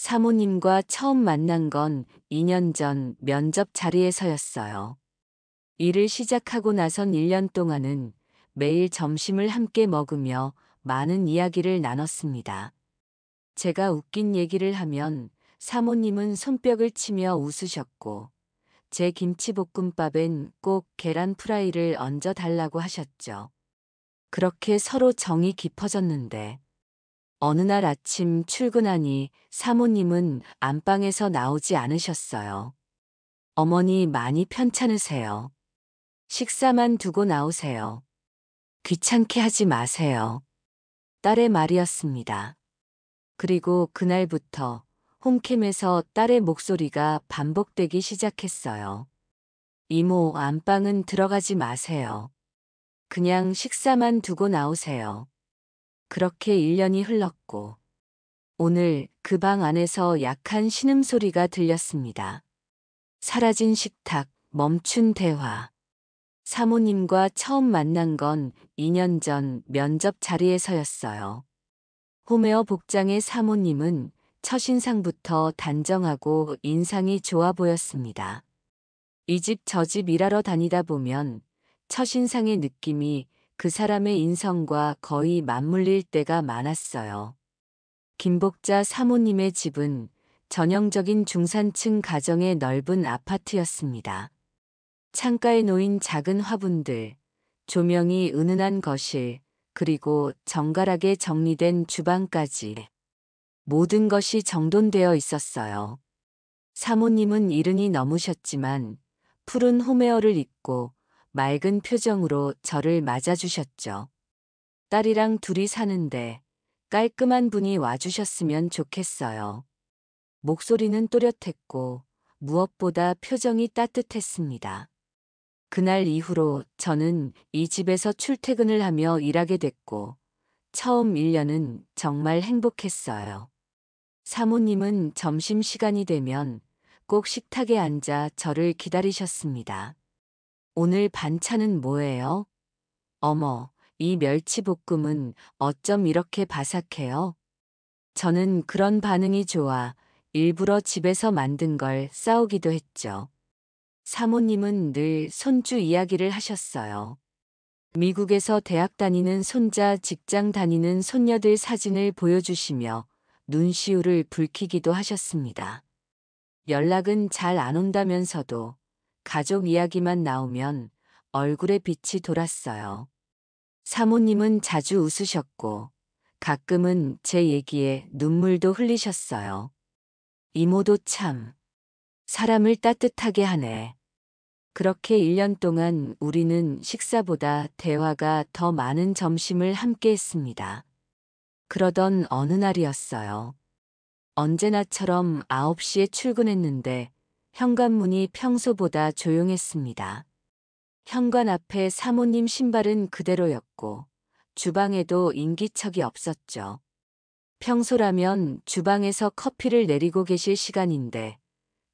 사모님과 처음 만난 건 2년 전 면접 자리에서였어요. 일을 시작하고 나선 1년 동안은 매일 점심을 함께 먹으며 많은 이야기를 나눴습니다. 제가 웃긴 얘기를 하면 사모님은 손뼉을 치며 웃으셨고, 제 김치볶음밥엔 꼭 계란 프라이를 얹어 달라고 하셨죠. 그렇게 서로 정이 깊어졌는데, 어느 날 아침 출근하니 사모님은 안방에서 나오지 않으셨어요. 어머니 많이 편찮으세요. 식사만 두고 나오세요. 귀찮게 하지 마세요. 딸의 말이었습니다. 그리고 그날부터 홈캠에서 딸의 목소리가 반복되기 시작했어요. 이모, 안방은 들어가지 마세요. 그냥 식사만 두고 나오세요. 그렇게 1년이 흘렀고, 오늘 그 방 안에서 약한 신음소리가 들렸습니다. 사라진 식탁, 멈춘 대화. 사모님과 처음 만난 건 2년 전 면접 자리에서였어요. 홈웨어 복장의 사모님은 첫인상부터 단정하고 인상이 좋아 보였습니다. 이 집 저 집 일하러 다니다 보면 첫인상의 느낌이 그 사람의 인성과 거의 맞물릴 때가 많았어요. 김복자 사모님의 집은 전형적인 중산층 가정의 넓은 아파트였습니다. 창가에 놓인 작은 화분들, 조명이 은은한 거실, 그리고 정갈하게 정리된 주방까지 모든 것이 정돈되어 있었어요. 사모님은 70이 넘으셨지만 푸른 홈웨어를 입고 맑은 표정으로 저를 맞아주셨죠. 딸이랑 둘이 사는데 깔끔한 분이 와주셨으면 좋겠어요. 목소리는 또렷했고 무엇보다 표정이 따뜻했습니다. 그날 이후로 저는 이 집에서 출퇴근을 하며 일하게 됐고 처음 1년은 정말 행복했어요. 사모님은 점심시간이 되면 꼭 식탁에 앉아 저를 기다리셨습니다. 오늘 반찬은 뭐예요? 어머, 이 멸치볶음은 어쩜 이렇게 바삭해요? 저는 그런 반응이 좋아 일부러 집에서 만든 걸 싸우기도 했죠. 사모님은 늘 손주 이야기를 하셨어요. 미국에서 대학 다니는 손자, 직장 다니는 손녀들 사진을 보여주시며 눈시울을 붉히기도 하셨습니다. 연락은 잘 안 온다면서도 가족 이야기만 나오면 얼굴에 빛이 돌았어요. 사모님은 자주 웃으셨고 가끔은 제 얘기에 눈물도 흘리셨어요. 이모도 참 사람을 따뜻하게 하네. 그렇게 1년 동안 우리는 식사보다 대화가 더 많은 점심을 함께 했습니다. 그러던 어느 날이었어요. 언제나처럼 9시에 출근했는데 현관문이 평소보다 조용했습니다. 현관 앞에 사모님 신발은 그대로였고 주방에도 인기척이 없었죠. 평소라면 주방에서 커피를 내리고 계실 시간인데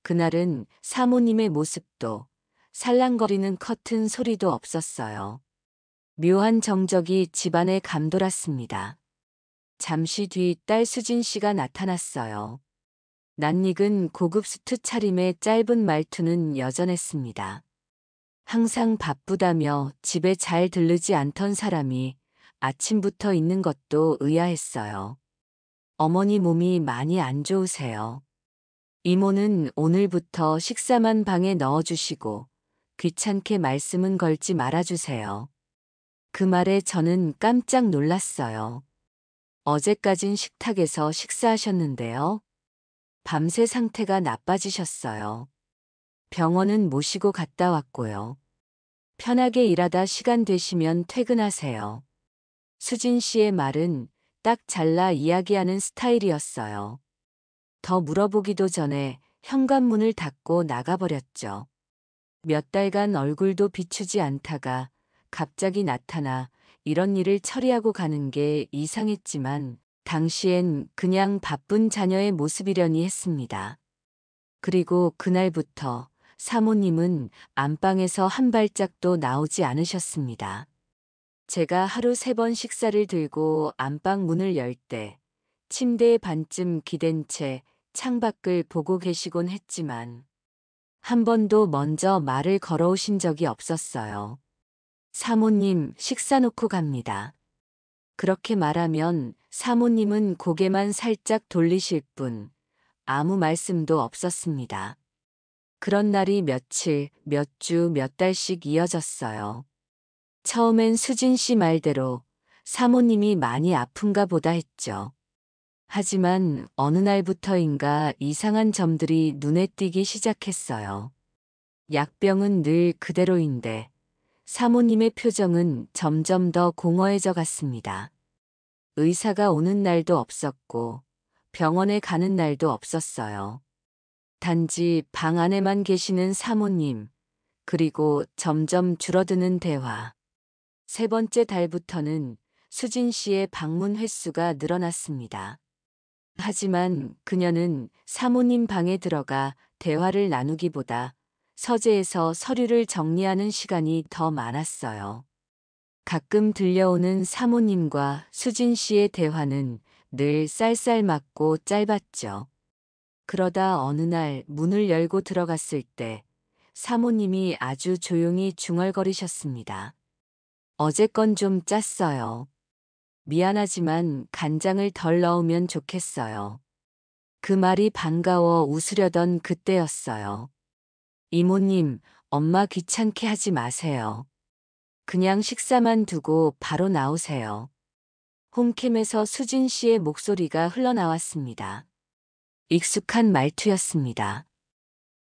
그날은 사모님의 모습도 살랑거리는 커튼 소리도 없었어요. 묘한 정적이 집안에 감돌았습니다. 잠시 뒤 딸 수진 씨가 나타났어요. 낯익은 고급 수트 차림의 짧은 말투는 여전했습니다. 항상 바쁘다며 집에 잘 들르지 않던 사람이 아침부터 있는 것도 의아했어요. 어머니 몸이 많이 안 좋으세요. 이모는 오늘부터 식사만 방에 넣어주시고 귀찮게 말씀은 걸지 말아주세요. 그 말에 저는 깜짝 놀랐어요. 어제까진 식탁에서 식사하셨는데요. 밤새 상태가 나빠지셨어요. 병원은 모시고 갔다 왔고요. 편하게 일하다 시간 되시면 퇴근하세요. 수진 씨의 말은 딱 잘라 이야기하는 스타일이었어요. 더 물어보기도 전에 현관문을 닫고 나가버렸죠. 몇 달간 얼굴도 비추지 않다가 갑자기 나타나 이런 일을 처리하고 가는 게 이상했지만 당시엔 그냥 바쁜 자녀의 모습이려니 했습니다. 그리고 그날부터 사모님은 안방에서 한 발짝도 나오지 않으셨습니다. 제가 하루 3번 식사를 들고 안방 문을 열 때 침대에 반쯤 기댄 채 창밖을 보고 계시곤 했지만 한 번도 먼저 말을 걸어오신 적이 없었어요. 사모님, 식사 놓고 갑니다. 그렇게 말하면 사모님은 고개만 살짝 돌리실 뿐 아무 말씀도 없었습니다. 그런 날이 며칠, 몇 주, 몇 달씩 이어졌어요. 처음엔 수진 씨 말대로 사모님이 많이 아픈가 보다 했죠. 하지만 어느 날부터인가 이상한 점들이 눈에 띄기 시작했어요. 약병은 늘 그대로인데 사모님의 표정은 점점 더 공허해져 갔습니다. 의사가 오는 날도 없었고 병원에 가는 날도 없었어요. 단지 방 안에만 계시는 사모님, 그리고 점점 줄어드는 대화. 세 번째 달부터는 수진 씨의 방문 횟수가 늘어났습니다. 하지만 그녀는 사모님 방에 들어가 대화를 나누기보다 서재에서 서류를 정리하는 시간이 더 많았어요. 가끔 들려오는 사모님과 수진 씨의 대화는 늘 쌀쌀맞고 짧았죠. 그러다 어느 날 문을 열고 들어갔을 때 사모님이 아주 조용히 중얼거리셨습니다. 어제 건 좀 짰어요. 미안하지만 간장을 덜 넣으면 좋겠어요. 그 말이 반가워 웃으려던 그때였어요. 이모님, 엄마 귀찮게 하지 마세요. 그냥 식사만 두고 바로 나오세요. 홈캠에서 수진 씨의 목소리가 흘러나왔습니다. 익숙한 말투였습니다.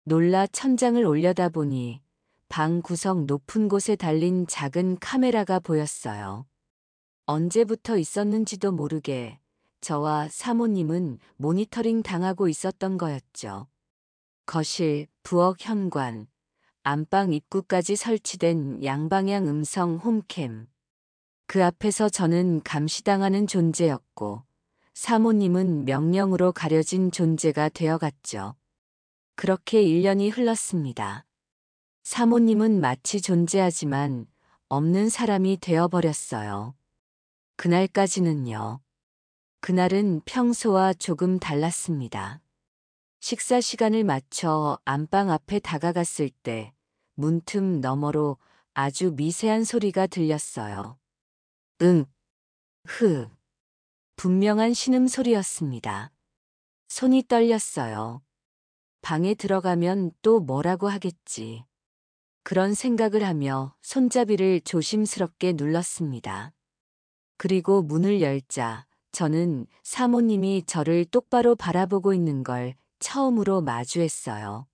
놀라 천장을 올려다보니 방 구석 높은 곳에 달린 작은 카메라가 보였어요. 언제부터 있었는지도 모르게 저와 사모님은 모니터링 당하고 있었던 거였죠. 거실, 부엌 현관, 안방 입구까지 설치된 양방향 음성 홈캠. 그 앞에서 저는 감시당하는 존재였고 사모님은 명령으로 가려진 존재가 되어갔죠. 그렇게 1년이 흘렀습니다. 사모님은 마치 존재하지만 없는 사람이 되어버렸어요. 그날까지는요. 그날은 평소와 조금 달랐습니다. 식사 시간을 맞춰 안방 앞에 다가갔을 때 문틈 너머로 아주 미세한 소리가 들렸어요. 응, 흐. 분명한 신음소리였습니다. 손이 떨렸어요. 방에 들어가면 또 뭐라고 하겠지. 그런 생각을 하며 손잡이를 조심스럽게 눌렀습니다. 그리고 문을 열자 저는 사모님이 저를 똑바로 바라보고 있는 걸 처음으로 마주했어요.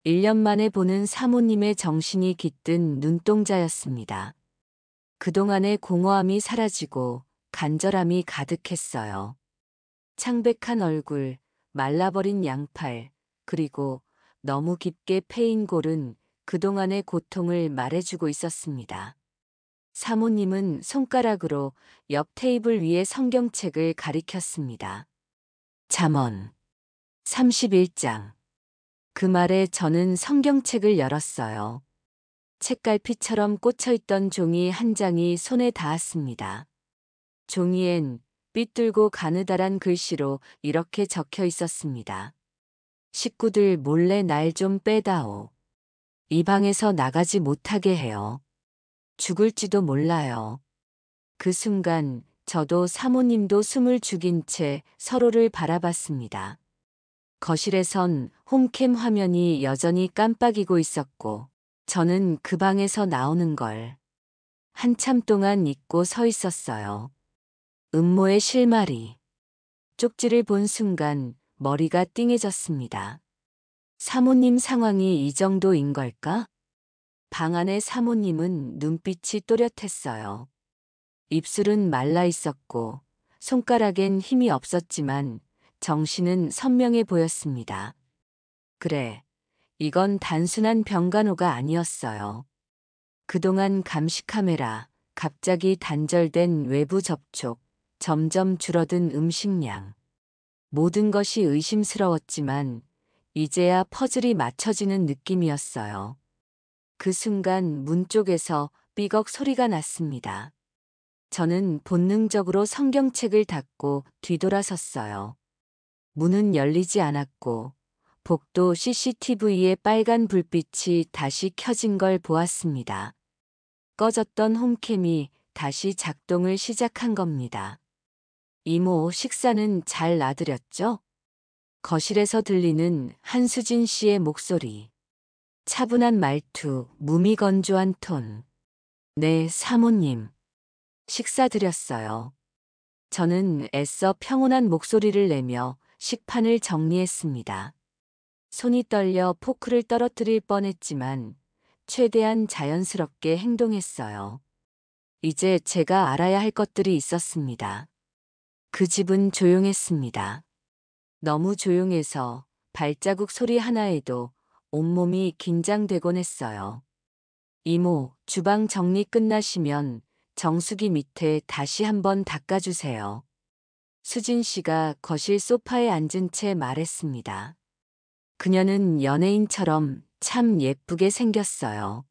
1년 만에 보는 사모님의 정신이 깃든 눈동자였습니다. 그동안의 공허함이 사라지고 간절함이 가득했어요. 창백한 얼굴, 말라버린 양팔, 그리고 너무 깊게 패인 골은 그동안의 고통을 말해주고 있었습니다. 사모님은 손가락으로 옆 테이블 위의 성경책을 가리켰습니다. 잠언 31장. 그 말에 저는 성경책을 열었어요. 책갈피처럼 꽂혀있던 종이 한 장이 손에 닿았습니다. 종이엔 삐뚤고 가느다란 글씨로 이렇게 적혀 있었습니다. 식구들 몰래 날 좀 빼다오. 이 방에서 나가지 못하게 해요. 죽을지도 몰라요. 그 순간 저도 사모님도 숨을 죽인 채 서로를 바라봤습니다. 거실에선 홈캠 화면이 여전히 깜빡이고 있었고 저는 그 방에서 나오는 걸 한참 동안 잊고 서 있었어요. 음모의 실마리. 쪽지를 본 순간 머리가 띵해졌습니다. 사모님 상황이 이 정도인 걸까? 방 안의 사모님은 눈빛이 또렷했어요. 입술은 말라 있었고 손가락엔 힘이 없었지만 정신은 선명해 보였습니다. 그래, 이건 단순한 병간호가 아니었어요. 그동안 감시 카메라, 갑자기 단절된 외부 접촉, 점점 줄어든 음식량. 모든 것이 의심스러웠지만 이제야 퍼즐이 맞춰지는 느낌이었어요. 그 순간 문 쪽에서 삐걱 소리가 났습니다. 저는 본능적으로 성경책을 닫고 뒤돌아섰어요. 문은 열리지 않았고 복도 CCTV에 빨간 불빛이 다시 켜진 걸 보았습니다. 꺼졌던 홈캠이 다시 작동을 시작한 겁니다. 이모, 식사는 잘 놔드렸죠? 거실에서 들리는 한수진 씨의 목소리. 차분한 말투, 무미건조한 톤. 네, 사모님. 식사 드렸어요. 저는 애써 평온한 목소리를 내며 식판을 정리했습니다. 손이 떨려 포크를 떨어뜨릴 뻔했지만 최대한 자연스럽게 행동했어요. 이제 제가 알아야 할 것들이 있었습니다. 그 집은 조용했습니다. 너무 조용해서 발자국 소리 하나에도 온몸이 긴장되곤 했어요. 이모, 주방 정리 끝나시면 정수기 밑에 다시 한번 닦아주세요. 수진 씨가 거실 소파에 앉은 채 말했습니다. 그녀는 연예인처럼 참 예쁘게 생겼어요.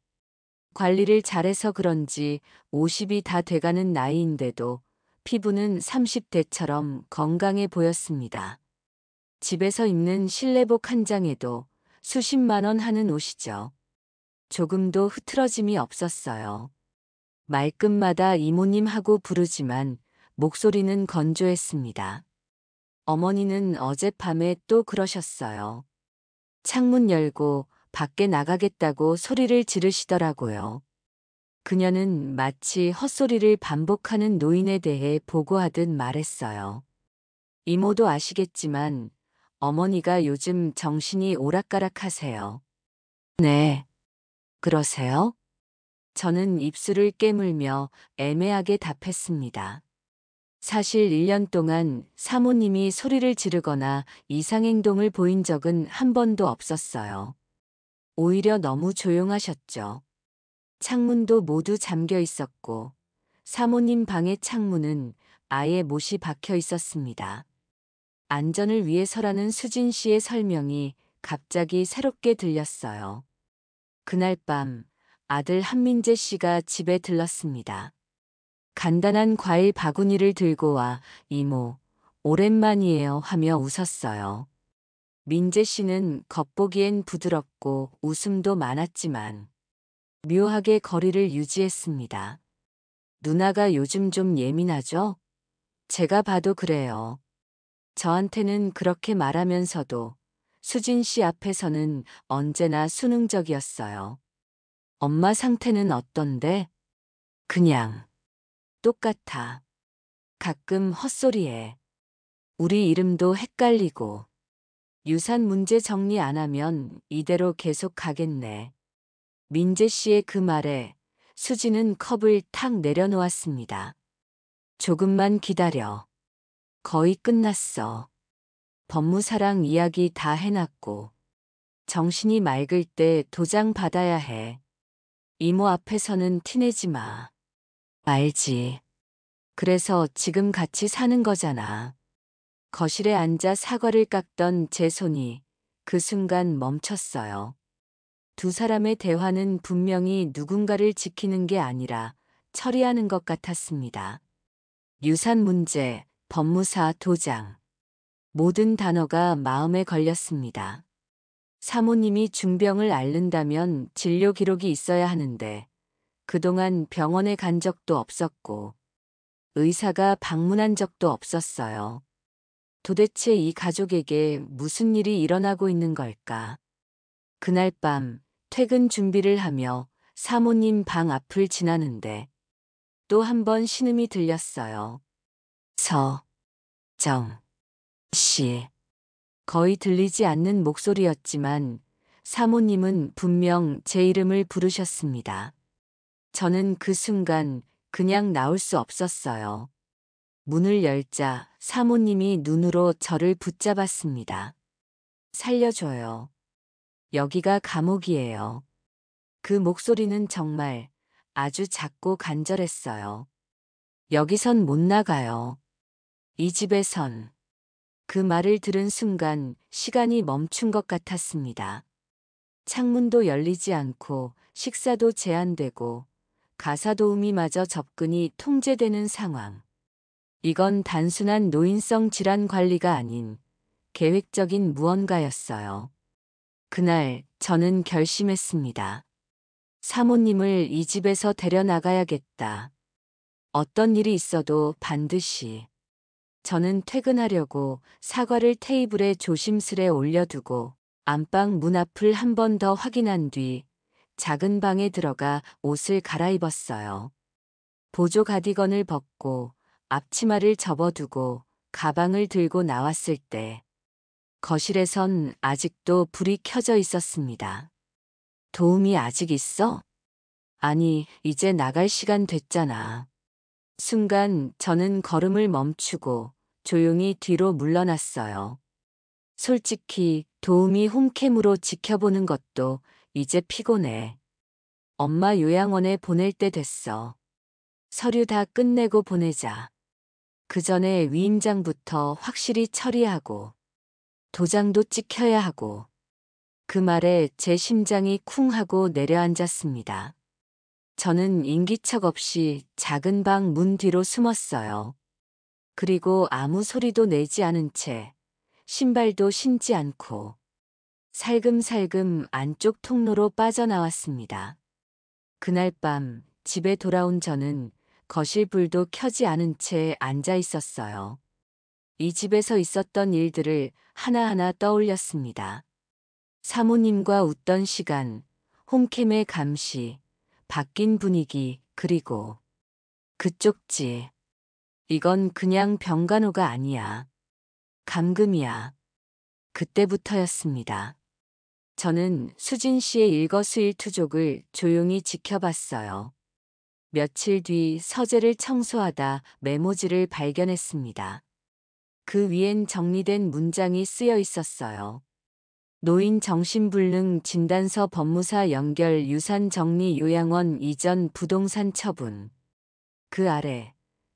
관리를 잘해서 그런지 50이 다 돼가는 나이인데도 피부는 30대처럼 건강해 보였습니다. 집에서 입는 실내복 한 장에도 수십만 원 하는 옷이죠. 조금도 흐트러짐이 없었어요. 말끝마다 이모님 하고 부르지만 목소리는 건조했습니다. 어머니는 어젯밤에 또 그러셨어요. 창문 열고 밖에 나가겠다고 소리를 지르시더라고요. 그녀는 마치 헛소리를 반복하는 노인에 대해 보고하듯 말했어요. 이모도 아시겠지만 어머니가 요즘 정신이 오락가락하세요. 네, 그러세요? 저는 입술을 깨물며 애매하게 답했습니다. 사실 1년 동안 사모님이 소리를 지르거나 이상행동을 보인 적은 한 번도 없었어요. 오히려 너무 조용하셨죠. 창문도 모두 잠겨 있었고 사모님 방의 창문은 아예 못이 박혀 있었습니다. 안전을 위해서라는 수진 씨의 설명이 갑자기 새롭게 들렸어요. 그날 밤 아들 한민재 씨가 집에 들렀습니다. 간단한 과일 바구니를 들고 와 이모, 오랜만이에요 하며 웃었어요. 민재 씨는 겉보기엔 부드럽고 웃음도 많았지만 묘하게 거리를 유지했습니다. 누나가 요즘 좀 예민하죠? 제가 봐도 그래요. 저한테는 그렇게 말하면서도 수진 씨 앞에서는 언제나 순응적이었어요. 엄마 상태는 어떤데? 그냥 똑같아. 가끔 헛소리해. 우리 이름도 헷갈리고. 유산 문제 정리 안 하면 이대로 계속 가겠네. 민재 씨의 그 말에 수지는 컵을 탁 내려놓았습니다. 조금만 기다려. 거의 끝났어. 법무사랑 이야기 다 해놨고. 정신이 맑을 때 도장 받아야 해. 이모 앞에서는 티내지 마. 알지. 그래서 지금 같이 사는 거잖아. 거실에 앉아 사과를 깎던 제 손이 그 순간 멈췄어요. 두 사람의 대화는 분명히 누군가를 지키는 게 아니라 처리하는 것 같았습니다. 유산 문제, 법무사, 도장. 모든 단어가 마음에 걸렸습니다. 사모님이 중병을 앓는다면 진료 기록이 있어야 하는데 그동안 병원에 간 적도 없었고 의사가 방문한 적도 없었어요. 도대체 이 가족에게 무슨 일이 일어나고 있는 걸까? 그날 밤 퇴근 준비를 하며 사모님 방 앞을 지나는데 또 한 번 신음이 들렸어요. 정 씨. 거의 들리지 않는 목소리였지만 사모님은 분명 제 이름을 부르셨습니다. 저는 그 순간 그냥 나올 수 없었어요. 문을 열자 사모님이 눈으로 저를 붙잡았습니다. 살려줘요. 여기가 감옥이에요. 그 목소리는 정말 아주 작고 간절했어요. 여기선 못 나가요. 이 집에선. 그 말을 들은 순간 시간이 멈춘 것 같았습니다. 창문도 열리지 않고 식사도 제한되고 가사 도우미마저 접근이 통제되는 상황. 이건 단순한 노인성 질환 관리가 아닌 계획적인 무언가였어요. 그날 저는 결심했습니다. 사모님을 이 집에서 데려나가야겠다. 어떤 일이 있어도 반드시. 저는 퇴근하려고 사과를 테이블에 조심스레 올려두고 안방 문 앞을 한 번 더 확인한 뒤 작은 방에 들어가 옷을 갈아입었어요. 보조 가디건을 벗고 앞치마를 접어두고 가방을 들고 나왔을 때 거실에선 아직도 불이 켜져 있었습니다. 도움이 아직 있어? 아니, 이제 나갈 시간 됐잖아. 순간 저는 걸음을 멈추고 조용히 뒤로 물러났어요. 솔직히 도움이 홈캠으로 지켜보는 것도 이제 피곤해. 엄마 요양원에 보낼 때 됐어. 서류 다 끝내고 보내자. 그 전에 위임장부터 확실히 처리하고 도장도 찍혀야 하고. 그 말에 제 심장이 쿵 하고 내려앉았습니다. 저는 인기척 없이 작은 방 문 뒤로 숨었어요. 그리고 아무 소리도 내지 않은 채 신발도 신지 않고 살금살금 안쪽 통로로 빠져나왔습니다. 그날 밤 집에 돌아온 저는 거실 불도 켜지 않은 채 앉아 있었어요. 이 집에서 있었던 일들을 하나하나 떠올렸습니다. 사모님과 웃던 시간, 홈캠의 감시, 바뀐 분위기, 그리고 그 쪽지. 이건 그냥 병간호가 아니야. 감금이야. 그때부터였습니다. 저는 수진 씨의 일거수일투족을 조용히 지켜봤어요. 며칠 뒤 서재를 청소하다 메모지를 발견했습니다. 그 위엔 정리된 문장이 쓰여 있었어요. 노인 정신불능 진단서 법무사 연결 유산 정리 요양원 이전 부동산 처분. 그 아래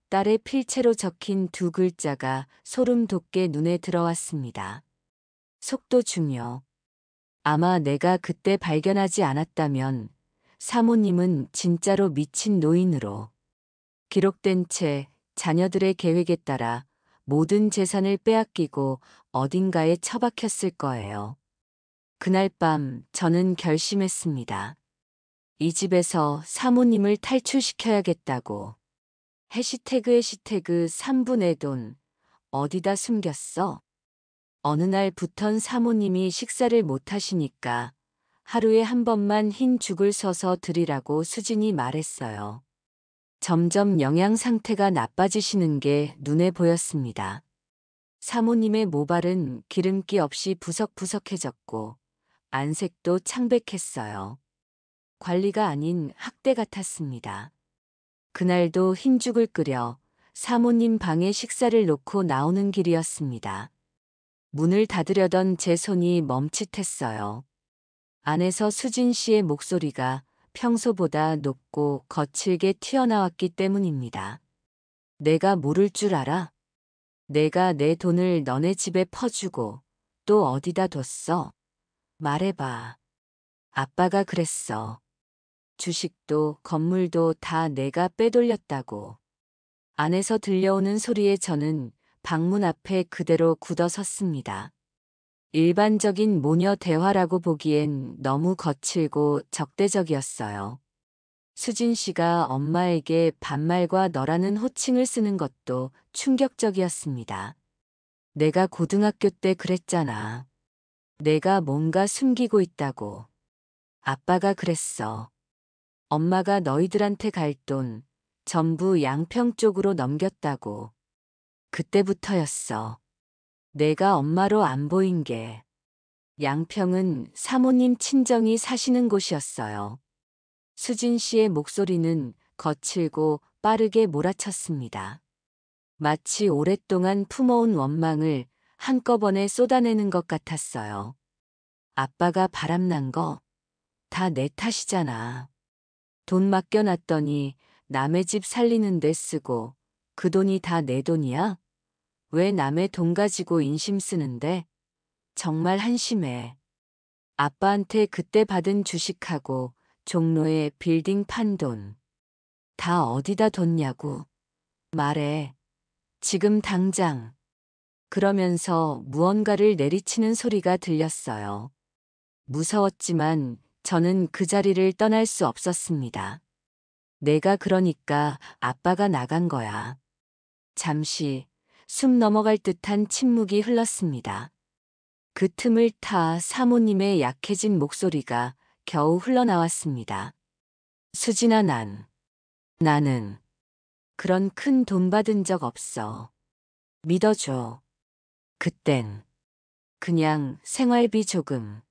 딸의 필체로 적힌 두 글자가 소름 돋게 눈에 들어왔습니다. 속도 중요. 아마 내가 그때 발견하지 않았다면 사모님은 진짜로 미친 노인으로 기록된 채 자녀들의 계획에 따라 모든 재산을 빼앗기고 어딘가에 처박혔을 거예요. 그날 밤 저는 결심했습니다. 이 집에서 사모님을 탈출시켜야겠다고. 해시태그 3분의 돈 어디다 숨겼어? 어느 날부턴 사모님이 식사를 못 하시니까 하루에 한 번만 흰 죽을 서서 드리라고 수진이 말했어요. 점점 영양 상태가 나빠지시는 게 눈에 보였습니다. 사모님의 모발은 기름기 없이 부석부석해졌고 안색도 창백했어요. 관리가 아닌 학대 같았습니다. 그날도 흰죽을 끓여 사모님 방에 식사를 놓고 나오는 길이었습니다. 문을 닫으려던 제 손이 멈칫했어요. 안에서 수진 씨의 목소리가 평소보다 높고 거칠게 튀어나왔기 때문입니다. 내가 모를 줄 알아? 내가 내 돈을 너네 집에 퍼주고 또 어디다 뒀어? 말해봐. 아빠가 그랬어. 주식도 건물도 다 내가 빼돌렸다고. 안에서 들려오는 소리에 저는 방문 앞에 그대로 굳어 섰습니다. 일반적인 모녀 대화라고 보기엔 너무 거칠고 적대적이었어요. 수진 씨가 엄마에게 반말과 너라는 호칭을 쓰는 것도 충격적이었습니다. 내가 고등학교 때 그랬잖아. 내가 뭔가 숨기고 있다고. 아빠가 그랬어. 엄마가 너희들한테 갈 돈 전부 양평 쪽으로 넘겼다고. 그때부터였어. 내가 엄마로 안 보인 게. 양평은 사모님 친정이 사시는 곳이었어요. 수진 씨의 목소리는 거칠고 빠르게 몰아쳤습니다. 마치 오랫동안 품어온 원망을 한꺼번에 쏟아내는 것 같았어요. 아빠가 바람난 거 다 내 탓이잖아. 돈 맡겨놨더니 남의 집 살리는 데 쓰고 그 돈이 다 내 돈이야? 왜 남의 돈 가지고 인심 쓰는데? 정말 한심해. 아빠한테 그때 받은 주식하고 종로에 빌딩 판 돈. 다 어디다 뒀냐고. 말해. 지금 당장. 그러면서 무언가를 내리치는 소리가 들렸어요. 무서웠지만 저는 그 자리를 떠날 수 없었습니다. 내가 그러니까 아빠가 나간 거야. 잠시 숨 넘어갈 듯한 침묵이 흘렀습니다. 그 틈을 타 사모님의 약해진 목소리가 겨우 흘러나왔습니다. 수진아, 나는 그런 큰 돈 받은 적 없어. 믿어줘. 그땐 그냥 생활비 조금,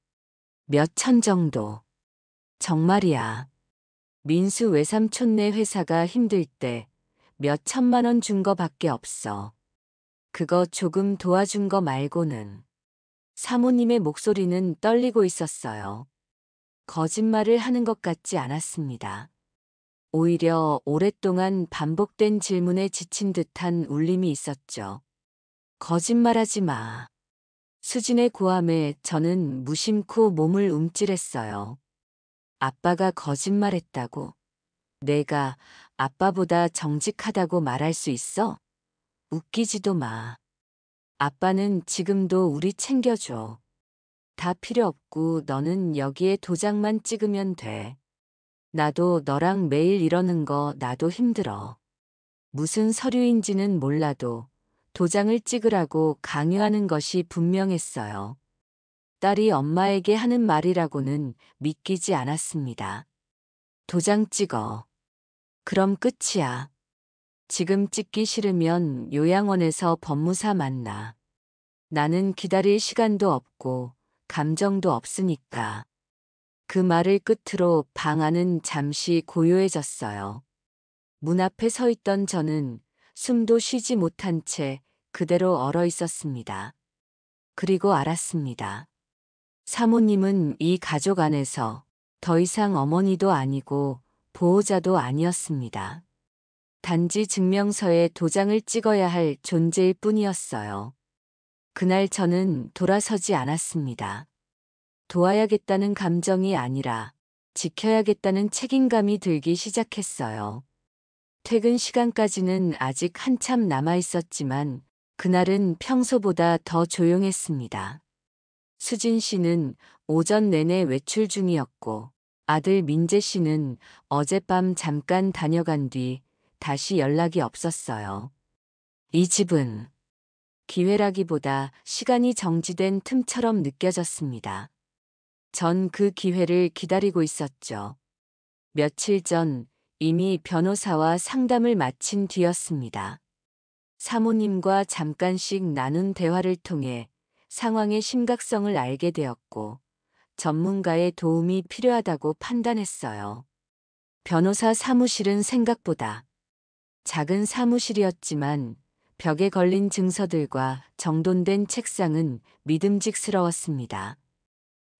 몇 천 정도. 정말이야. 민수 외삼촌네 회사가 힘들 때 몇 천만 원 준 거밖에 없어. 그거 조금 도와준 거 말고는. 사모님의 목소리는 떨리고 있었어요. 거짓말을 하는 것 같지 않았습니다. 오히려 오랫동안 반복된 질문에 지친 듯한 울림이 있었죠. 거짓말하지 마. 수진의 고함에 저는 무심코 몸을 움찔했어요. 아빠가 거짓말했다고? 내가 아빠보다 정직하다고 말할 수 있어? 웃기지도 마. 아빠는 지금도 우리 챙겨줘. 다 필요 없고 너는 여기에 도장만 찍으면 돼. 나도 너랑 매일 이러는 거 나도 힘들어. 무슨 서류인지는 몰라도 도장을 찍으라고 강요하는 것이 분명했어요. 딸이 엄마에게 하는 말이라고는 믿기지 않았습니다. 도장 찍어. 그럼 끝이야. 지금 찍기 싫으면 요양원에서 법무사 만나. 나는 기다릴 시간도 없고 감정도 없으니까. 그 말을 끝으로 방 안은 잠시 고요해졌어요. 문 앞에 서 있던 저는 숨도 쉬지 못한 채 그대로 얼어 있었습니다. 그리고 알았습니다. 사모님은 이 가족 안에서 더 이상 어머니도 아니고 보호자도 아니었습니다. 단지 증명서에 도장을 찍어야 할 존재일 뿐이었어요. 그날 저는 돌아서지 않았습니다. 도와야겠다는 감정이 아니라 지켜야겠다는 책임감이 들기 시작했어요. 퇴근 시간까지는 아직 한참 남아 있었지만 그날은 평소보다 더 조용했습니다. 수진 씨는 오전 내내 외출 중이었고 아들 민재 씨는 어젯밤 잠깐 다녀간 뒤 다시 연락이 없었어요. 이 집은 기회라기보다 시간이 정지된 틈처럼 느껴졌습니다. 전 그 기회를 기다리고 있었죠. 며칠 전 이미 변호사와 상담을 마친 뒤였습니다. 사모님과 잠깐씩 나눈 대화를 통해 상황의 심각성을 알게 되었고 전문가의 도움이 필요하다고 판단했어요. 변호사 사무실은 생각보다 작은 사무실이었지만 벽에 걸린 증서들과 정돈된 책상은 믿음직스러웠습니다.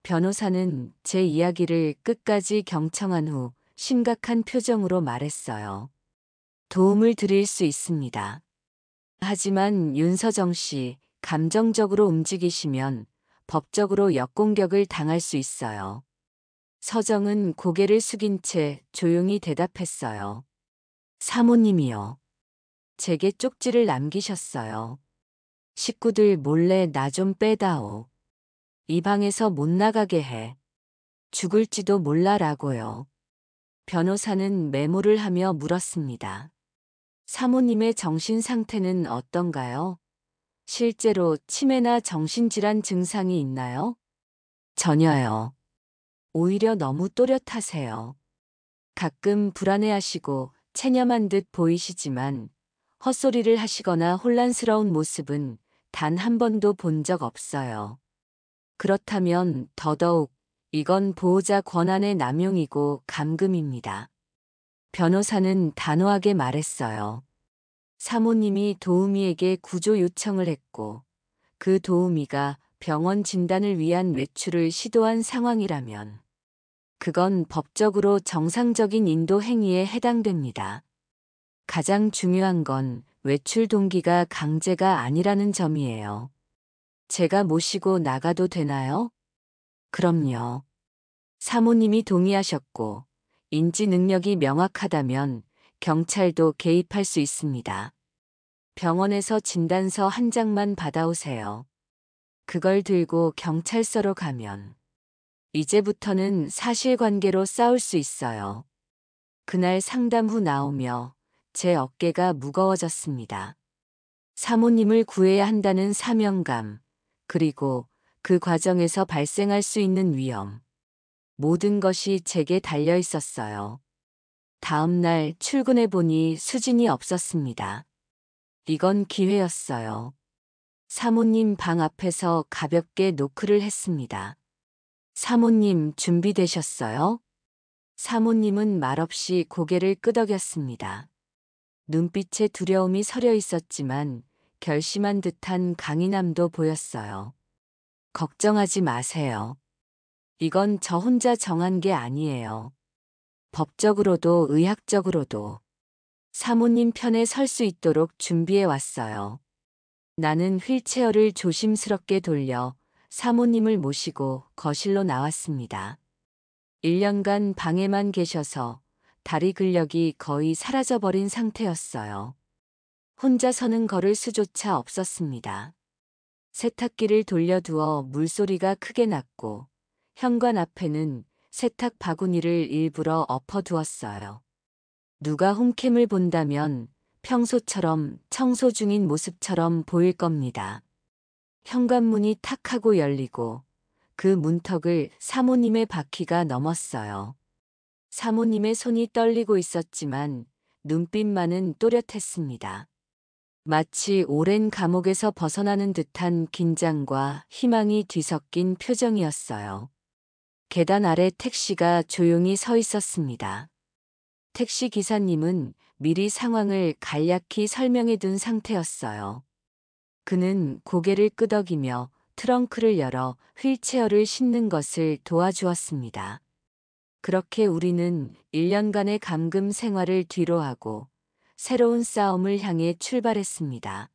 변호사는 제 이야기를 끝까지 경청한 후 심각한 표정으로 말했어요. 도움을 드릴 수 있습니다. 하지만 윤서정 씨, 감정적으로 움직이시면 법적으로 역공격을 당할 수 있어요. 서정은 고개를 숙인 채 조용히 대답했어요. 사모님이요. 제게 쪽지를 남기셨어요. 식구들 몰래 나 좀 빼다오. 이 방에서 못 나가게 해. 죽을지도 몰라라고요. 변호사는 메모를 하며 물었습니다. 사모님의 정신 상태는 어떤가요? 실제로 치매나 정신질환 증상이 있나요? 전혀요. 오히려 너무 또렷하세요. 가끔 불안해하시고 체념한 듯 보이시지만 헛소리를 하시거나 혼란스러운 모습은 단 한 번도 본 적 없어요. 그렇다면 더더욱 이건 보호자 권한의 남용이고 감금입니다. 변호사는 단호하게 말했어요. 사모님이 도우미에게 구조 요청을 했고 그 도우미가 병원 진단을 위한 외출을 시도한 상황이라면 그건 법적으로 정상적인 인도 행위에 해당됩니다. 가장 중요한 건 외출 동기가 강제가 아니라는 점이에요. 제가 모시고 나가도 되나요? 그럼요. 사모님이 동의하셨고 인지 능력이 명확하다면 경찰도 개입할 수 있습니다. 병원에서 진단서 한 장만 받아오세요. 그걸 들고 경찰서로 가면 이제부터는 사실관계로 싸울 수 있어요. 그날 상담 후 나오며 제 어깨가 무거워졌습니다. 사모님을 구해야 한다는 사명감, 그리고 그 과정에서 발생할 수 있는 위험. 모든 것이 제게 달려 있었어요. 다음 날 출근해 보니 수진이 없었습니다. 이건 기회였어요. 사모님 방 앞에서 가볍게 노크를 했습니다. 사모님 준비되셨어요? 사모님은 말없이 고개를 끄덕였습니다. 눈빛에 두려움이 서려 있었지만 결심한 듯한 강인함도 보였어요. 걱정하지 마세요. 이건 저 혼자 정한 게 아니에요. 법적으로도 의학적으로도 사모님 편에 설 수 있도록 준비해 왔어요. 나는 휠체어를 조심스럽게 돌려 사모님을 모시고 거실로 나왔습니다. 1년간 방에만 계셔서 다리 근력이 거의 사라져버린 상태였어요. 혼자 서는 걸을 수조차 없었습니다. 세탁기를 돌려두어 물소리가 크게 났고 현관 앞에는 세탁 바구니를 일부러 엎어두었어요. 누가 홈캠을 본다면 평소처럼 청소 중인 모습처럼 보일 겁니다. 현관문이 탁 하고 열리고 그 문턱을 사모님의 바퀴가 넘었어요. 사모님의 손이 떨리고 있었지만 눈빛만은 또렷했습니다. 마치 오랜 감옥에서 벗어나는 듯한 긴장과 희망이 뒤섞인 표정이었어요. 계단 아래 택시가 조용히 서 있었습니다. 택시 기사님은 미리 상황을 간략히 설명해 둔 상태였어요. 그는 고개를 끄덕이며 트렁크를 열어 휠체어를 싣는 것을 도와주었습니다. 그렇게 우리는 1년간의 감금 생활을 뒤로하고 새로운 싸움을 향해 출발했습니다.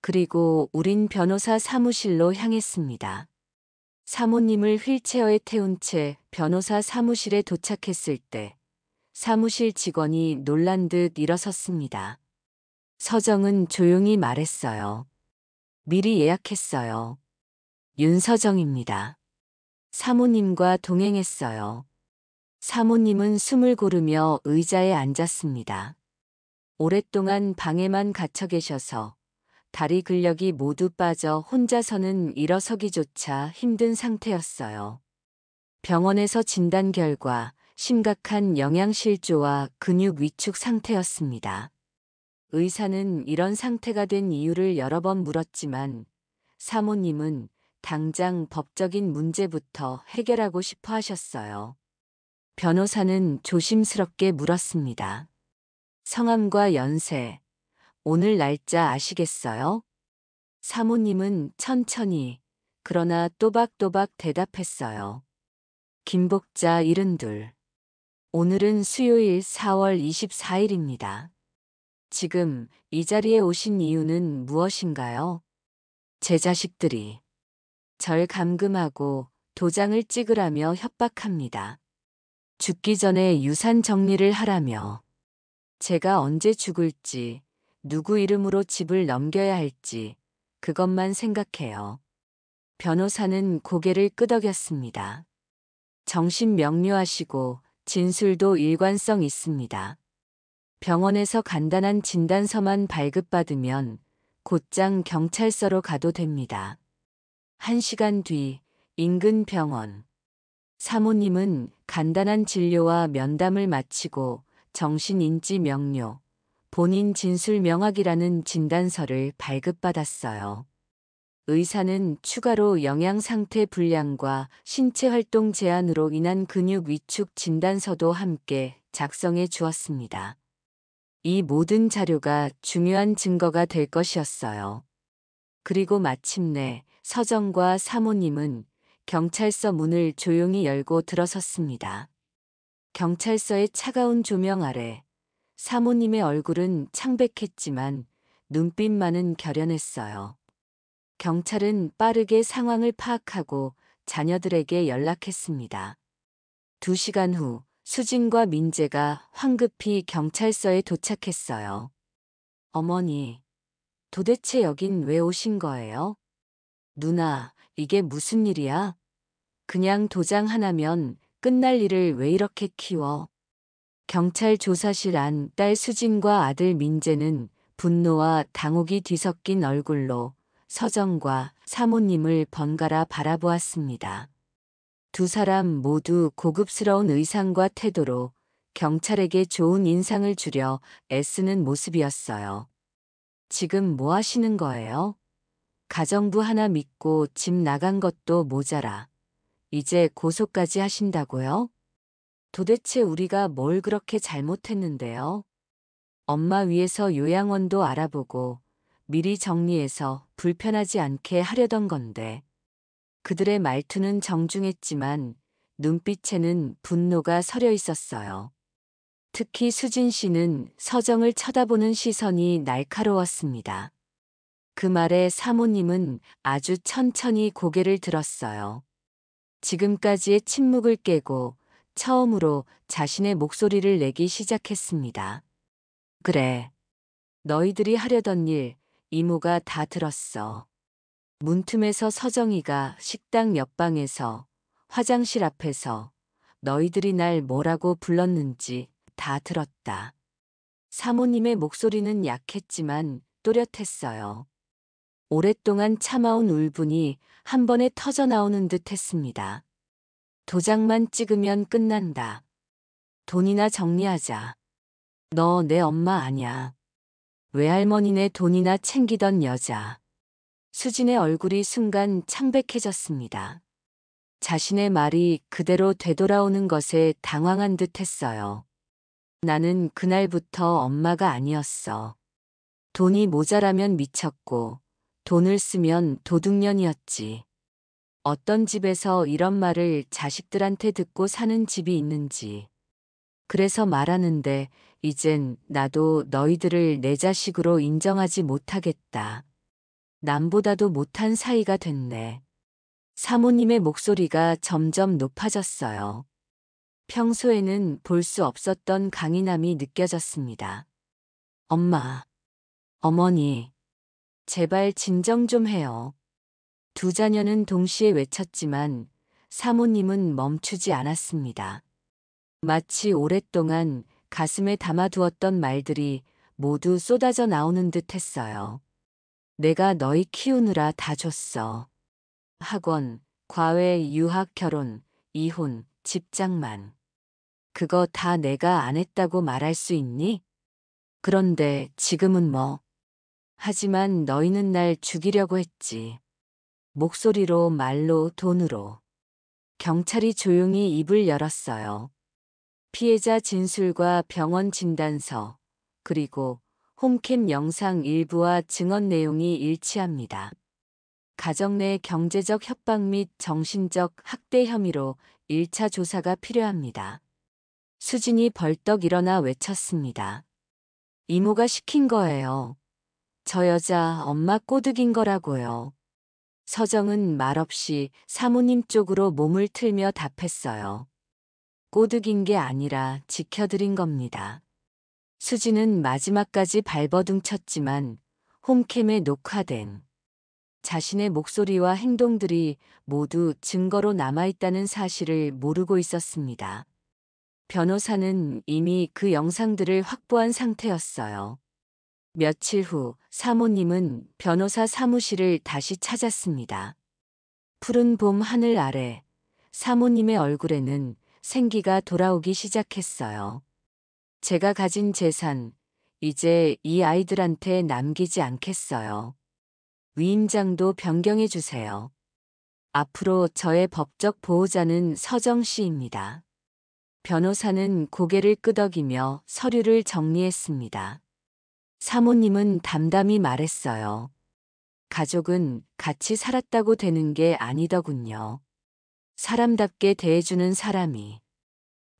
그리고 우린 변호사 사무실로 향했습니다. 사모님을 휠체어에 태운 채 변호사 사무실에 도착했을 때 사무실 직원이 놀란 듯 일어섰습니다. 서정은 조용히 말했어요. 미리 예약했어요. 윤서정입니다. 사모님과 동행했어요. 사모님은 숨을 고르며 의자에 앉았습니다. 오랫동안 방에만 갇혀 계셔서 다리 근력이 모두 빠져 혼자서는 일어서기조차 힘든 상태였어요. 병원에서 진단 결과 심각한 영양실조와 근육 위축 상태였습니다. 의사는 이런 상태가 된 이유를 여러 번 물었지만 사모님은 당장 법적인 문제부터 해결하고 싶어 하셨어요. 변호사는 조심스럽게 물었습니다. 성함과 연세, 오늘 날짜 아시겠어요? 사모님은 천천히, 그러나 또박또박 대답했어요. 김복자 72. 오늘은 수요일 4월 24일입니다. 지금 이 자리에 오신 이유는 무엇인가요? 제 자식들이 절 감금하고 도장을 찍으라며 협박합니다. 죽기 전에 유산 정리를 하라며 제가 언제 죽을지, 누구 이름으로 집을 넘겨야 할지 그것만 생각해요. 변호사는 고개를 끄덕였습니다. 정신 명료하시고 진술도 일관성 있습니다. 병원에서 간단한 진단서만 발급받으면 곧장 경찰서로 가도 됩니다. 1시간 뒤 인근 병원. 사모님은 간단한 진료와 면담을 마치고 정신인지 명료, 본인 진술 명확이라는 진단서를 발급받았어요. 의사는 추가로 영양 상태 불량과 신체 활동 제한으로 인한 근육 위축 진단서도 함께 작성해 주었습니다. 이 모든 자료가 중요한 증거가 될 것이었어요. 그리고 마침내 서정과 사모님은 경찰서 문을 조용히 열고 들어섰습니다. 경찰서의 차가운 조명 아래 사모님의 얼굴은 창백했지만 눈빛만은 결연했어요. 경찰은 빠르게 상황을 파악하고 자녀들에게 연락했습니다. 2시간 후 수진과 민재가 황급히 경찰서에 도착했어요. 어머니, 도대체 여긴 왜 오신 거예요? 누나, 이게 무슨 일이야? 그냥 도장 하나면 끝날 일을 왜 이렇게 키워? 경찰 조사실 안 딸 수진과 아들 민재는 분노와 당혹이 뒤섞인 얼굴로 서정과 사모님을 번갈아 바라보았습니다. 두 사람 모두 고급스러운 의상과 태도로 경찰에게 좋은 인상을 주려 애쓰는 모습이었어요. 지금 뭐 하시는 거예요? 가정부 하나 믿고 집 나간 것도 모자라. 이제 고소까지 하신다고요? 도대체 우리가 뭘 그렇게 잘못했는데요? 엄마 위해서 요양원도 알아보고 미리 정리해서 불편하지 않게 하려던 건데. 그들의 말투는 정중했지만 눈빛에는 분노가 서려 있었어요. 특히 수진 씨는 서정을 쳐다보는 시선이 날카로웠습니다. 그 말에 사모님은 아주 천천히 고개를 들었어요. 지금까지의 침묵을 깨고 처음으로 자신의 목소리를 내기 시작했습니다. 그래. 너희들이 하려던 일 이모가 다 들었어. 문틈에서 서정이가 식당 옆방에서 화장실 앞에서 너희들이 날 뭐라고 불렀는지 다 들었다. 사모님의 목소리는 약했지만 또렷했어요. 오랫동안 참아온 울분이 한 번에 터져나오는 듯 했습니다. 도장만 찍으면 끝난다. 돈이나 정리하자. 너 내 엄마 아냐. 외할머니네 돈이나 챙기던 여자. 수진의 얼굴이 순간 창백해졌습니다. 자신의 말이 그대로 되돌아오는 것에 당황한 듯 했어요. 나는 그날부터 엄마가 아니었어. 돈이 모자라면 미쳤고 돈을 쓰면 도둑년이었지. 어떤 집에서 이런 말을 자식들한테 듣고 사는 집이 있는지. 그래서 말하는데 이젠 나도 너희들을 내 자식으로 인정하지 못하겠다. 남보다도 못한 사이가 됐네. 사모님의 목소리가 점점 높아졌어요. 평소에는 볼 수 없었던 강인함이 느껴졌습니다. 엄마, 어머니, 제발 진정 좀 해요. 두 자녀는 동시에 외쳤지만 사모님은 멈추지 않았습니다. 마치 오랫동안 가슴에 담아두었던 말들이 모두 쏟아져 나오는 듯 했어요. 내가 너희 키우느라 다 줬어. 학원, 과외, 유학, 결혼, 이혼, 집장만. 그거 다 내가 안 했다고 말할 수 있니? 그런데 지금은 뭐. 하지만 너희는 날 죽이려고 했지. 목소리로, 말로, 돈으로. 경찰이 조용히 입을 열었어요. 피해자 진술과 병원 진단서, 그리고 홈캠 영상 일부와 증언 내용이 일치합니다. 가정 내 경제적 협박 및 정신적 학대 혐의로 1차 조사가 필요합니다. 수진이 벌떡 일어나 외쳤습니다. 이모가 시킨 거예요. 저 여자 엄마 꼬드긴 거라고요. 서정은 말없이 사모님 쪽으로 몸을 틀며 답했어요. 꼬드긴 게 아니라 지켜드린 겁니다. 수진은 마지막까지 발버둥 쳤지만 홈캠에 녹화된 자신의 목소리와 행동들이 모두 증거로 남아있다는 사실을 모르고 있었습니다. 변호사는 이미 그 영상들을 확보한 상태였어요. 며칠 후 사모님은 변호사 사무실을 다시 찾았습니다. 푸른 봄 하늘 아래 사모님의 얼굴에는 생기가 돌아오기 시작했어요. 제가 가진 재산, 이제 이 아이들한테 남기지 않겠어요. 위임장도 변경해 주세요. 앞으로 저의 법적 보호자는 서정 씨입니다. 변호사는 고개를 끄덕이며 서류를 정리했습니다. 사모님은 담담히 말했어요. 가족은 같이 살았다고 되는 게 아니더군요. 사람답게 대해주는 사람이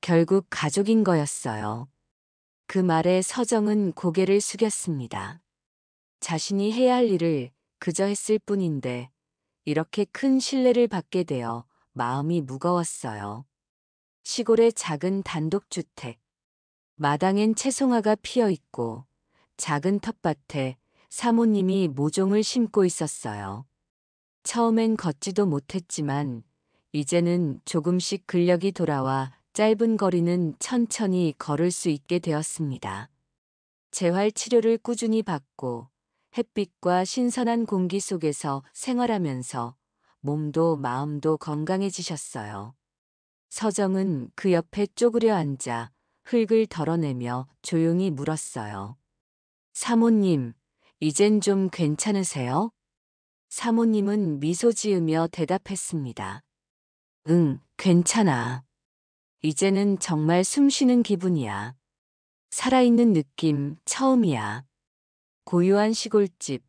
결국 가족인 거였어요. 그 말에 서정은 고개를 숙였습니다. 자신이 해야 할 일을 그저 했을 뿐인데 이렇게 큰 신뢰를 받게 되어 마음이 무거웠어요. 시골의 작은 단독주택. 마당엔 채송화가 피어 있고 작은 텃밭에 사모님이 모종을 심고 있었어요. 처음엔 걷지도 못했지만 이제는 조금씩 근력이 돌아와 짧은 거리는 천천히 걸을 수 있게 되었습니다. 재활 치료를 꾸준히 받고 햇빛과 신선한 공기 속에서 생활하면서 몸도 마음도 건강해지셨어요. 서정은 그 옆에 쪼그려 앉아 흙을 덜어내며 조용히 물었어요. 사모님, 이젠 좀 괜찮으세요? 사모님은 미소 지으며 대답했습니다. 응, 괜찮아. 이제는 정말 숨 쉬는 기분이야. 살아있는 느낌 처음이야. 고요한 시골집,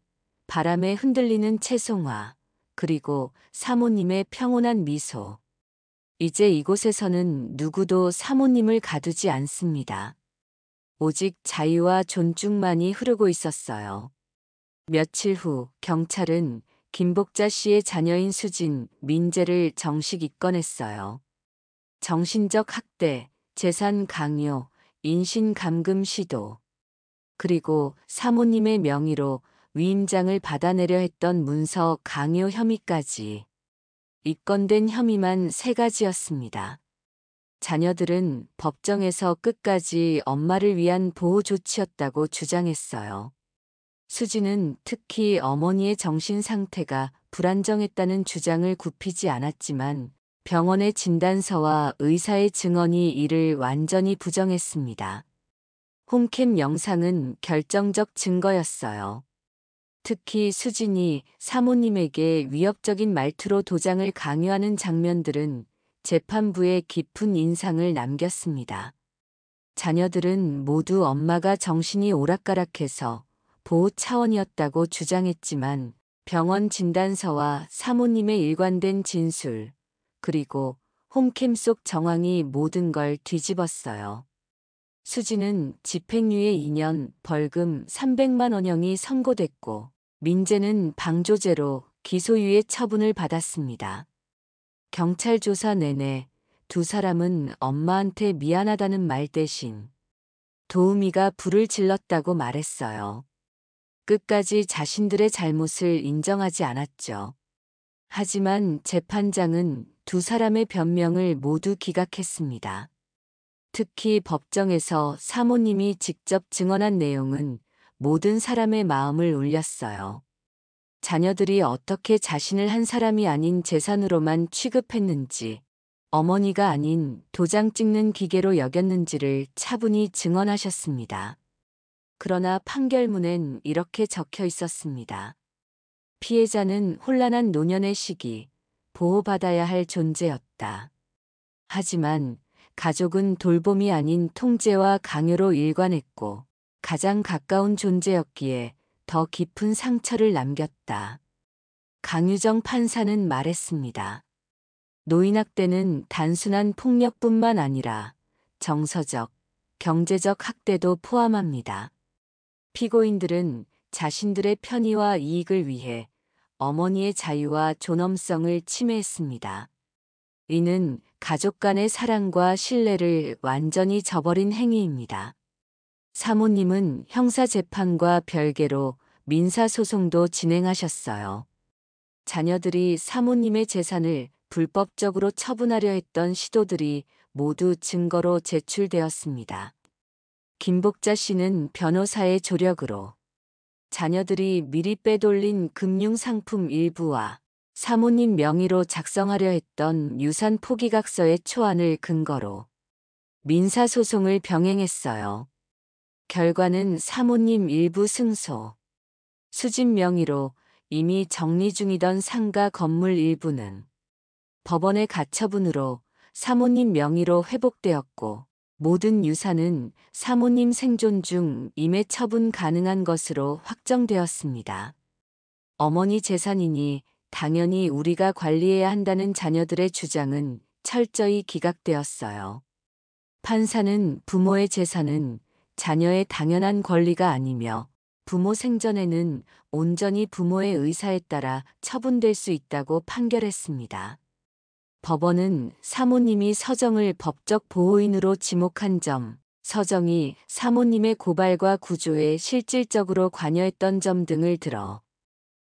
바람에 흔들리는 채송화, 그리고 사모님의 평온한 미소. 이제 이곳에서는 누구도 사모님을 가두지 않습니다. 오직 자유와 존중만이 흐르고 있었어요. 며칠 후 경찰은 김복자 씨의 자녀인 수진, 민재를 정식 입건했어요. 정신적 학대, 재산 강요, 인신 감금 시도, 그리고 사모님의 명의로 위임장을 받아내려 했던 문서 강요 혐의까지. 입건된 혐의만 3가지였습니다. 자녀들은 법정에서 끝까지 엄마를 위한 보호 조치였다고 주장했어요. 수지는 특히 어머니의 정신 상태가 불안정했다는 주장을 굽히지 않았지만 병원의 진단서와 의사의 증언이 이를 완전히 부정했습니다. 홈캠 영상은 결정적 증거였어요. 특히 수진이 사모님에게 위협적인 말투로 도장을 강요하는 장면들은 재판부에 깊은 인상을 남겼습니다. 자녀들은 모두 엄마가 정신이 오락가락해서 보호 차원이었다고 주장했지만 병원 진단서와 사모님의 일관된 진술, 그리고 홈캠 속 정황이 모든 걸 뒤집었어요. 수지는 집행유예 2년, 벌금 300만 원형이 선고됐고 민재는 방조제로 기소유예 처분을 받았습니다. 경찰 조사 내내 두 사람은 엄마한테 미안하다는 말 대신 도우미가 불을 질렀다고 말했어요. 끝까지 자신들의 잘못을 인정하지 않았죠. 하지만 재판장은 두 사람의 변명을 모두 기각했습니다. 특히 법정에서 사모님이 직접 증언한 내용은 모든 사람의 마음을 울렸어요. 자녀들이 어떻게 자신을 한 사람이 아닌 재산으로만 취급했는지, 어머니가 아닌 도장 찍는 기계로 여겼는지를 차분히 증언하셨습니다. 그러나 판결문엔 이렇게 적혀 있었습니다. 피해자는 혼란한 노년의 시기, 보호받아야 할 존재였다. 하지만 가족은 돌봄이 아닌 통제와 강요로 일관했고 가장 가까운 존재였기에 더 깊은 상처를 남겼다. 강유정 판사는 말했습니다. 노인학대는 단순한 폭력뿐만 아니라 정서적, 경제적 학대도 포함합니다. 피고인들은 자신들의 편의와 이익을 위해 어머니의 자유와 존엄성을 침해했습니다. 이는 가족 간의 사랑과 신뢰를 완전히 저버린 행위입니다. 사모님은 형사재판과 별개로 민사소송도 진행하셨어요. 자녀들이 사모님의 재산을 불법적으로 처분하려 했던 시도들이 모두 증거로 제출되었습니다. 김복자 씨는 변호사의 조력으로 자녀들이 미리 빼돌린 금융상품 일부와 사모님 명의로 작성하려 했던 유산 포기각서의 초안을 근거로 민사소송을 병행했어요. 결과는 사모님 일부 승소, 수진 명의로 이미 정리 중이던 상가 건물 일부는 법원의 가처분으로 사모님 명의로 회복되었고 모든 유산은 사모님 생존 중 임의 처분 가능한 것으로 확정되었습니다. 어머니 재산이니 당연히 우리가 관리해야 한다는 자녀들의 주장은 철저히 기각되었어요. 판사는 부모의 재산은 자녀의 당연한 권리가 아니며 부모 생전에는 온전히 부모의 의사에 따라 처분될 수 있다고 판결했습니다. 법원은 사모님이 서정을 법적 보호인으로 지목한 점, 서정이 사모님의 고발과 구조에 실질적으로 관여했던 점 등을 들어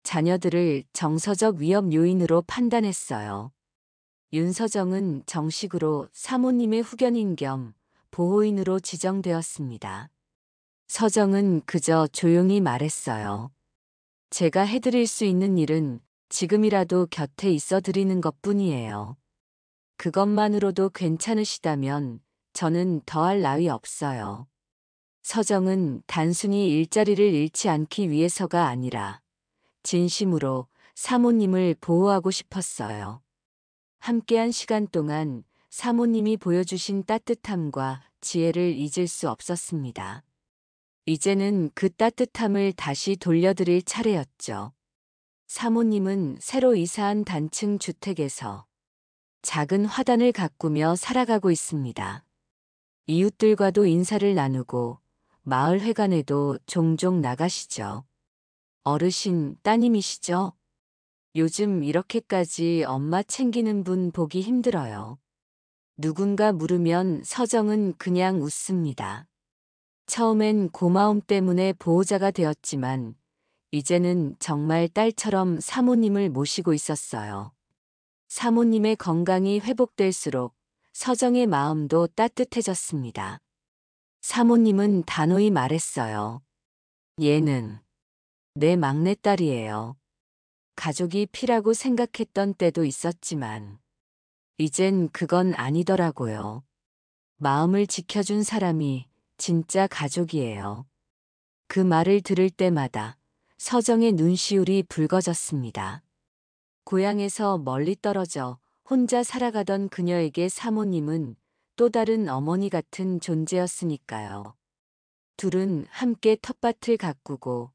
자녀들을 정서적 위협 요인으로 판단했어요. 윤서정은 정식으로 사모님의 후견인 겸 보호인으로 지정되었습니다. 서정은 그저 조용히 말했어요. 제가 해드릴 수 있는 일은 지금이라도 곁에 있어 드리는 것뿐이에요. 그것만으로도 괜찮으시다면 저는 더할 나위 없어요. 서정은 단순히 일자리를 잃지 않기 위해서가 아니라 진심으로 사모님을 보호하고 싶었어요. 함께한 시간 동안 사모님이 보여주신 따뜻함과 지혜를 잊을 수 없었습니다. 이제는 그 따뜻함을 다시 돌려드릴 차례였죠. 사모님은 새로 이사한 단층 주택에서 작은 화단을 가꾸며 살아가고 있습니다. 이웃들과도 인사를 나누고 마을 회관에도 종종 나가시죠. 어르신, 따님이시죠? 요즘 이렇게까지 엄마 챙기는 분 보기 힘들어요. 누군가 물으면 서정은 그냥 웃습니다. 처음엔 고마움 때문에 보호자가 되었지만 이제는 정말 딸처럼 사모님을 모시고 있었어요. 사모님의 건강이 회복될수록 서정의 마음도 따뜻해졌습니다. 사모님은 단호히 말했어요. 얘는 내 막내딸이에요. 가족이 피라고 생각했던 때도 있었지만 이젠 그건 아니더라고요. 마음을 지켜준 사람이 진짜 가족이에요. 그 말을 들을 때마다 서정의 눈시울이 붉어졌습니다. 고향에서 멀리 떨어져 혼자 살아가던 그녀에게 사모님은 또 다른 어머니 같은 존재였으니까요. 둘은 함께 텃밭을 가꾸고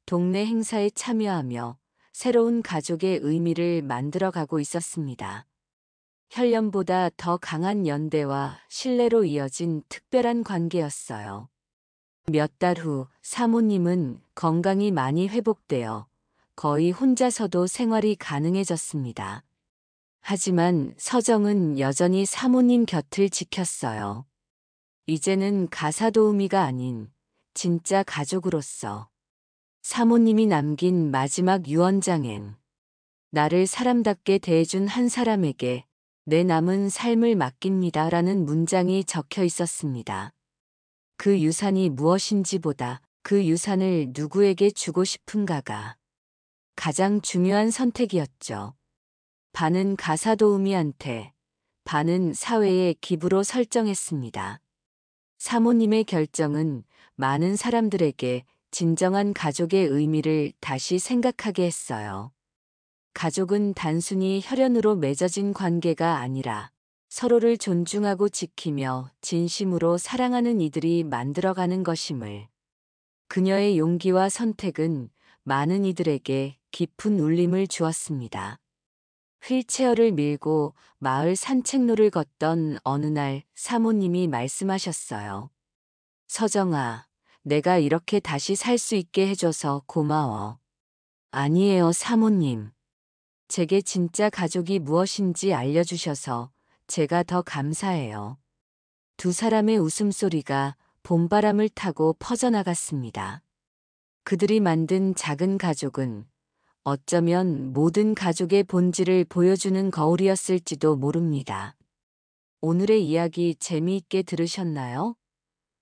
동네 행사에 참여하며 새로운 가족의 의미를 만들어가고 있었습니다. 혈연보다 더 강한 연대와 신뢰로 이어진 특별한 관계였어요. 몇 달 후 사모님은 건강이 많이 회복되어 거의 혼자서도 생활이 가능해졌습니다. 하지만 서정은 여전히 사모님 곁을 지켰어요. 이제는 가사도우미가 아닌 진짜 가족으로서 사모님이 남긴 마지막 유언장엔 나를 사람답게 대해준 한 사람에게 내 남은 삶을 맡깁니다 라는 문장이 적혀 있었습니다. 그 유산이 무엇인지보다 그 유산을 누구에게 주고 싶은가가 가장 중요한 선택이었죠. 반은 가사도우미한테, 반은 사회의 기부로 설정했습니다. 사모님의 결정은 많은 사람들에게 진정한 가족의 의미를 다시 생각하게 했어요. 가족은 단순히 혈연으로 맺어진 관계가 아니라 서로를 존중하고 지키며 진심으로 사랑하는 이들이 만들어가는 것임을. 그녀의 용기와 선택은 많은 이들에게 깊은 울림을 주었습니다. 휠체어를 밀고 마을 산책로를 걷던 어느 날 사모님이 말씀하셨어요. 서정아, 내가 이렇게 다시 살 수 있게 해줘서 고마워. 아니에요, 사모님. 제게 진짜 가족이 무엇인지 알려주셔서 제가 더 감사해요. 두 사람의 웃음소리가 봄바람을 타고 퍼져나갔습니다. 그들이 만든 작은 가족은 어쩌면 모든 가족의 본질을 보여주는 거울이었을지도 모릅니다. 오늘의 이야기 재미있게 들으셨나요?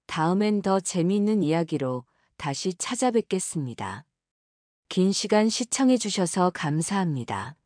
다음엔 더 재미있는 이야기로 다시 찾아뵙겠습니다. 긴 시간 시청해 주셔서 감사합니다.